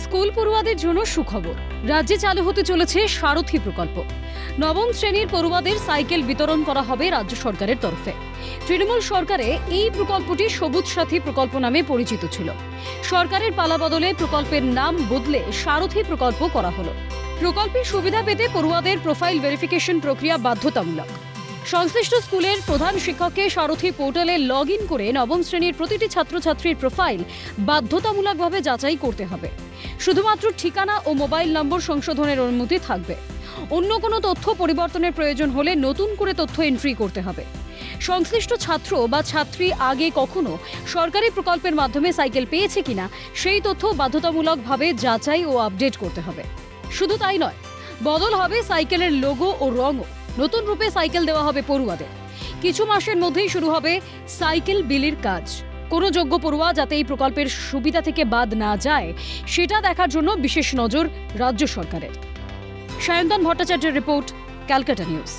School পড়ুয়াদের জন্য সুখবর। রাজ্যে চালু হতে চলেছে সারথী প্রকল্প। নবম শ্রেণীর পড়ুয়াদের সাইকেল বিতরণ করা হবে রাজ্য সরকারের তরফে। তৃণমূল সরকারে এই প্রকল্পটি সবুজ সাথী প্রকল্প নামে পরিচিত ছিল। সরকারের পালাবদলে প্রকল্পের নাম বদলে সারথী প্রকল্প করা হলো। প্রকল্পের সুবিধা পেতে পড়ুয়াদের প্রোফাইল ভেরিফিকেশন প্রক্রিয়া বাধ্যতামূলক। সংশ্লিষ্ট স্কুলের প্রধান শিক্ষককে সারথী পোর্টালে লগ ইন করে নবম শ্রেণীর প্রতিটি ছাত্রছাত্রীর প্রোফাইল বাধ্যতামূলকভাবে যাচাই করতে হবে। শুধুমাত্র ঠিকানা ও মোবাইল নম্বর সংশোধনের অনুমতি থাকবে। অন্য কোনো তথ্য পরিবর্তনের প্রয়োজন হলে নতুন করে তথ্য এন্ট্রি করতে হবে। সংশ্লিষ্ট ছাত্র বা ছাত্রী আগে কখনো সরকারি প্রকল্পের মাধ্যমে সাইকেল পেয়েছে কিনা সেই তথ্য বাধ্যতামূলকভাবে যাচাই ও আপডেট করতে হবে। শুধু তাই নয়, বদল হবে সাইকেলের লোগো ও রঙও। নতুন রূপে সাইকেল দেওয়া হবে পড়ুয়াদের। কিছু মাসের মধ্যেই শুরু হবে সাইকেল বিলির কাজ। কোনো যোগ্য পড়ুয়া যাতে এই প্রকল্পের সুবিধা থেকে বাদ না যায় সেটা দেখার জন্য বিশেষ নজর রাজ্য সরকারের। সায়ন্তন ভট্টাচার্যের রিপোর্ট, ক্যালকাটা নিউজ।